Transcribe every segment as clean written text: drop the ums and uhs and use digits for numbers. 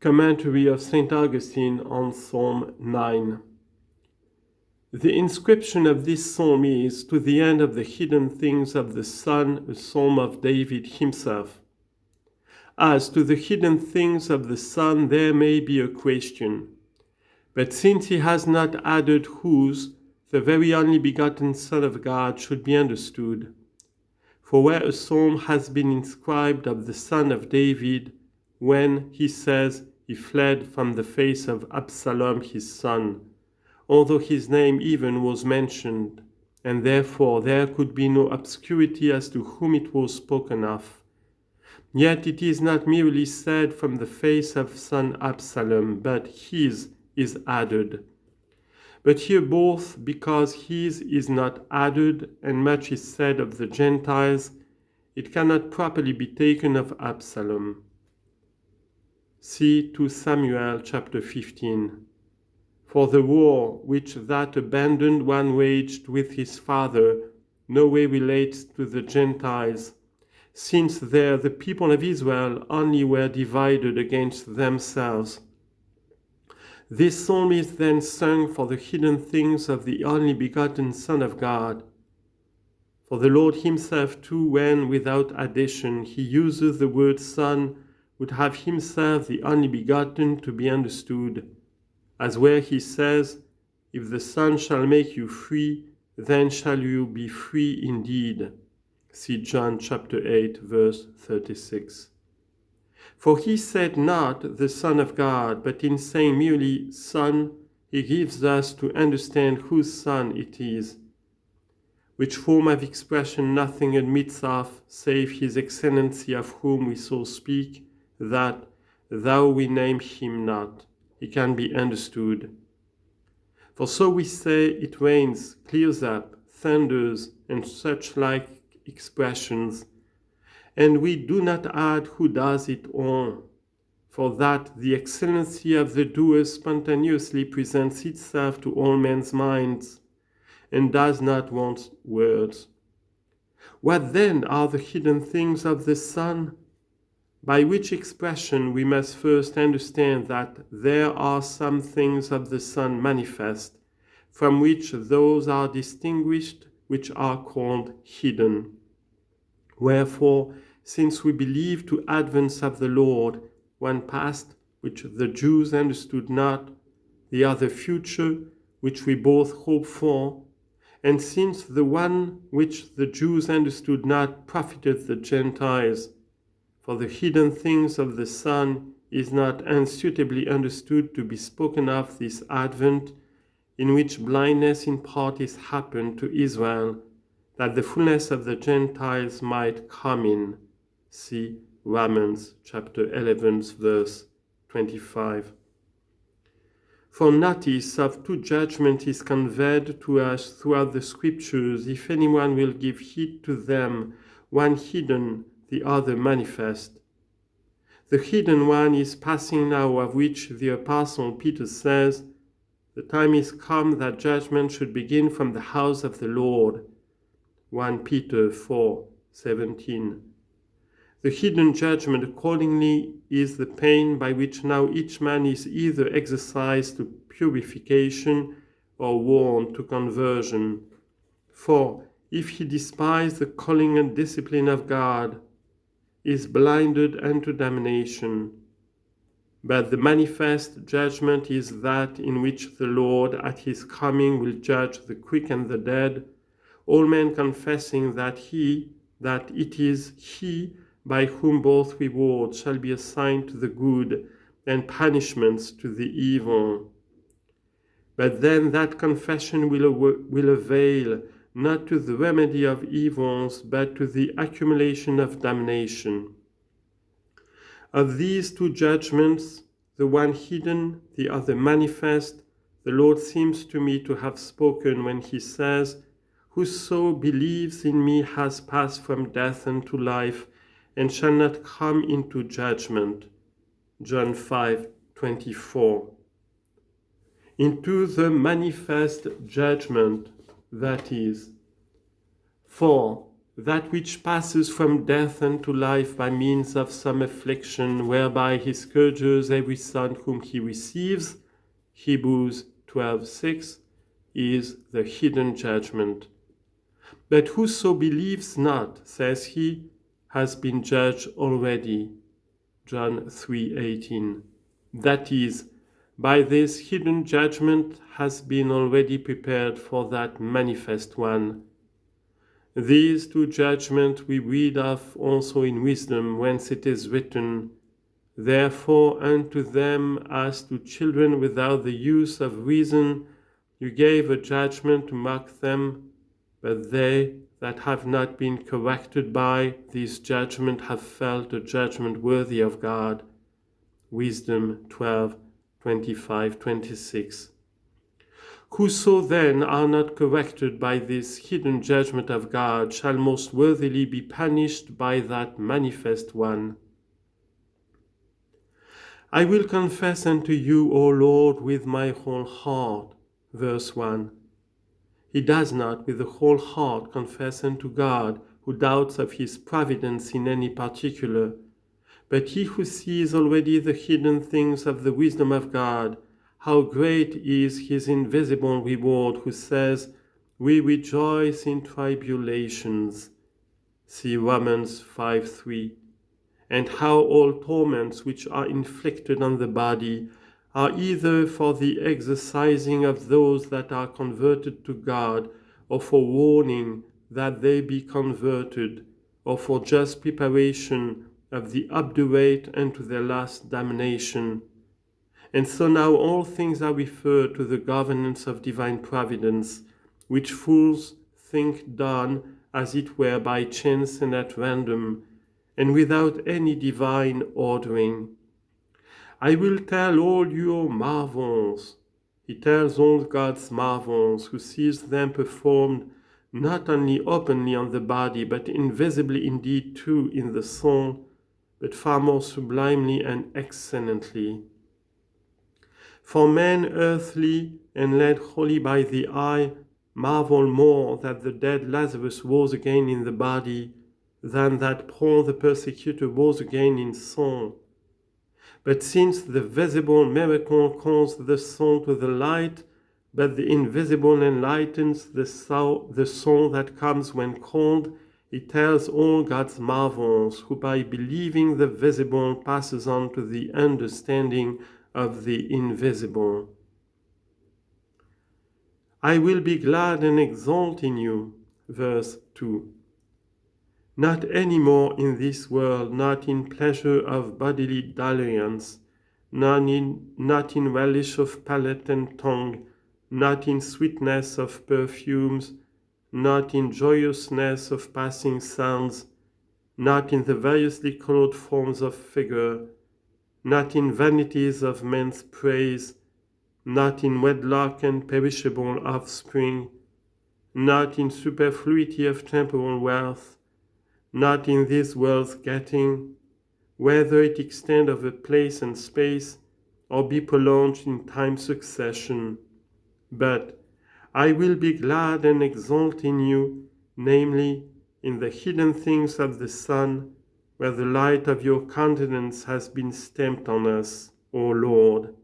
Commentary of St. Augustine on Psalm 9. The inscription of this psalm is, to the end of the hidden things of the Son, a psalm of David himself. As to the hidden things of the Son, there may be a question. But since he has not added whose, the very only begotten Son of God should be understood. For where a psalm has been inscribed of the Son of David, when he says he fled from the face of Absalom his son, although his name even was mentioned, and therefore there could be no obscurity as to whom it was spoken of. Yet it is not merely said from the face of son Absalom, but his is added. But here both because his is not added, and much is said of the Gentiles, it cannot properly be taken of Absalom. See 2 Samuel chapter 15. For the war which that abandoned one waged with his father no way relates to the Gentiles, since there the people of Israel only were divided against themselves. This psalm is then sung for the hidden things of the only begotten Son of God. For the Lord himself too, when without addition he uses the word Son, would have himself the only begotten to be understood, as where he says, if the Son shall make you free, then shall you be free indeed. See John chapter 8, verse 36. For he said not the Son of God, but in saying merely Son, he gives us to understand whose Son it is, which form of expression nothing admits of, save his excellency of whom we so speak, that, though we name him not, he can be understood. For so we say it rains, clears up, thunders, and such like expressions, and we do not add who does it all, for that the excellency of the doer spontaneously presents itself to all men's minds, and does not want words. What then are the hidden things of the Son? By which expression we must first understand that there are some things of the Son manifest, from which those are distinguished which are called hidden. Wherefore, since we believe to advance of the Lord, one past, which the Jews understood not, the other future, which we both hope for, and since the one which the Jews understood not profited the Gentiles, for the hidden things of the Son is not unsuitably understood to be spoken of this Advent, in which blindness in part is happened to Israel, that the fullness of the Gentiles might come in. See Romans chapter 11, verse 25. For notice of two judgment is conveyed to us throughout the Scriptures, if anyone will give heed to them, one hidden, the other manifest. The hidden one is passing now, of which the Apostle Peter says, the time is come that judgment should begin from the house of the Lord. 1 Peter 4:17. The hidden judgment accordingly is the pain by which now each man is either exercised to purification or warned to conversion. For if he despise the calling and discipline of God, is blinded unto damnation. But the manifest judgment is that in which the Lord at his coming will judge the quick and the dead, all men confessing that it is he by whom both rewards shall be assigned to the good and punishments to the evil. But then that confession will avail not to the remedy of evils, but to the accumulation of damnation. Of these two judgments, the one hidden, the other manifest, the Lord seems to me to have spoken when he says, whoso believes in me has passed from death unto life, and shall not come into judgment. John 5:24. Into the manifest judgment, that is. For that which passes from death unto life by means of some affliction, whereby he scourges every son whom he receives, Hebrews 12:6, is the hidden judgment. But whoso believes not, says he, has been judged already, John 3:18. That is, by this hidden judgment has been already prepared for that manifest one. These two judgments we read of also in wisdom, whence it is written, Therefore unto them as to children without the use of reason you gave a judgment to mock them, but they that have not been corrected by this judgment have felt a judgment worthy of God. Wisdom 12:25-26. Whoso then are not corrected by this hidden judgment of God shall most worthily be punished by that manifest one. I will confess unto you, O Lord, with my whole heart. Verse 1. He does not with the whole heart confess unto God, who doubts of his providence in any particular, but he who sees already the hidden things of the wisdom of God, how great is his invisible reward, who says, We rejoice in tribulations. See Romans 5:3. And how all torments which are inflicted on the body are either for the exercising of those that are converted to God, or for warning that they be converted, or for just preparation of the obdurate unto their last damnation. And so now all things are referred to the governance of divine providence, which fools think done as it were by chance and at random, and without any divine ordering. I will tell all your marvels. He tells all God's marvels, who sees them performed not only openly on the body, but invisibly indeed too in the soul, but far more sublimely and excellently. For men earthly and led wholly by the eye marvel more that the dead Lazarus rose again in the body, than that Paul the persecutor rose again in soul. But since the visible miracle calls the soul to the light, but the invisible enlightens the soul that comes when called, it tells all God's marvels, who by believing the visible passes on to the understanding of the invisible. I will be glad and exult in you, verse 2. Not any more in this world, not in pleasure of bodily dalliance, not in relish of palate and tongue, not in sweetness of perfumes, not in joyousness of passing sounds, not in the variously colored forms of figure, not in vanities of men's praise, not in wedlock and perishable offspring, not in superfluity of temporal wealth, not in this world's getting, whether it extend over place and space, or be prolonged in time's succession. But I will be glad and exult in you, namely, in the hidden things of the Son, where the light of your countenance has been stamped on us, O Lord.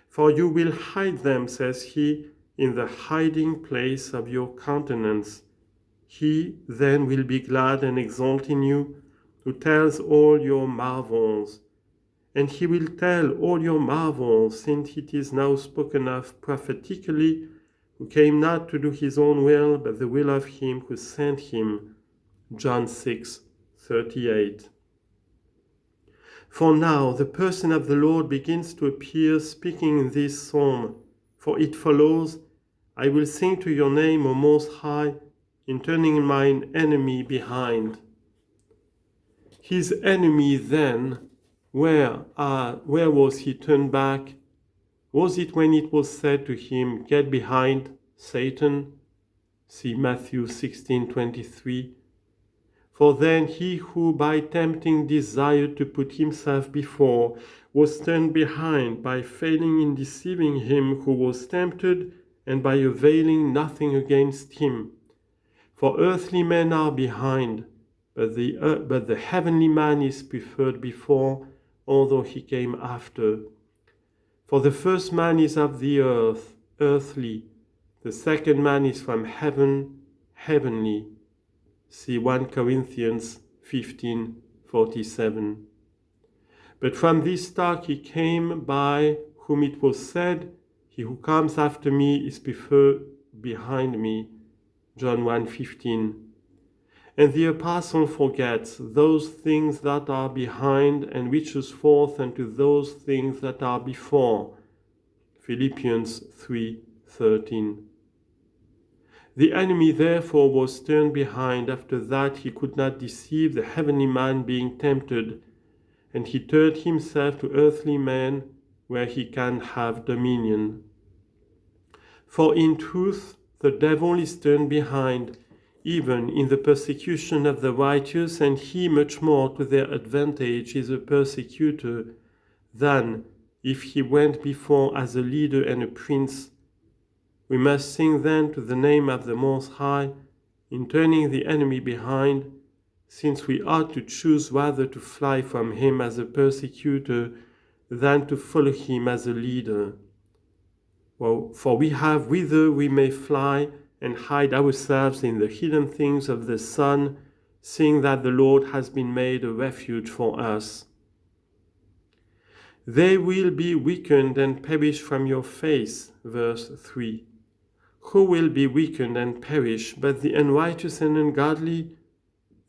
For you will hide them, says he, in the hiding place of your countenance. He then will be glad and exult in you, who tells all your marvels. And he will tell all your marvels, since it is now spoken of prophetically, who came not to do his own will, but the will of him who sent him. John 6:38. For now the person of the Lord begins to appear, speaking in this psalm, for it follows, I will sing to your name, O Most High, in turning mine enemy behind. His enemy then, where was he turned back? Was it when it was said to him, Get behind, Satan? See Matthew 16:23. For then he who by tempting desired to put himself before was turned behind by failing in deceiving him who was tempted and by availing nothing against him. For earthly men are behind, but the heavenly man is preferred before, although he came after. For the first man is of the earth, earthly. The second man is from heaven, heavenly. See 1 Corinthians 15:47. But from this stock he came, by whom it was said, he who comes after me is preferred behind me. John 1:15. And the apostle forgets those things that are behind and reaches forth unto those things that are before. Philippians 3:13. The enemy therefore was turned behind after that he could not deceive the heavenly man being tempted, and he turned himself to earthly men where he can have dominion. For in truth the devil is turned behind, even in the persecution of the righteous, and he much more to their advantage is a persecutor than if he went before as a leader and a prince. We must sing then to the name of the Most High in turning the enemy behind, since we ought to choose rather to fly from him as a persecutor than to follow him as a leader. Well, for we have whither we may fly and hide ourselves in the hidden things of the Son, seeing that the Lord has been made a refuge for us. They will be weakened and perish from your face, verse 3. Who will be weakened and perish, but the unrighteous and ungodly?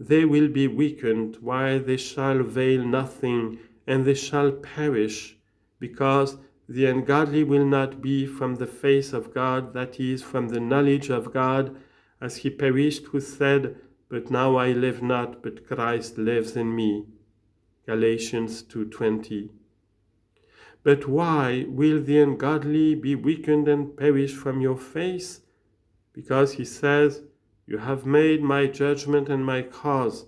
They will be weakened, while they shall avail nothing, and they shall perish, because the ungodly will not be from the face of God, that is, from the knowledge of God, as he perished who said, But now I live not, but Christ lives in me. Galatians 2:20. But why will the ungodly be weakened and perish from your face? Because he says, You have made my judgment and my cause,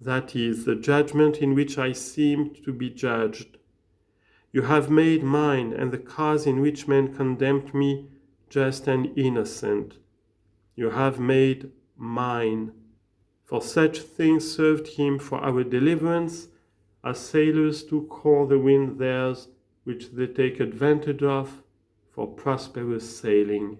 that is, the judgment in which I seemed to be judged. You have made mine, and the cause in which men condemned me, just and innocent. You have made mine. For such things served him for our deliverance, as sailors do call the wind theirs, which they take advantage of for prosperous sailing.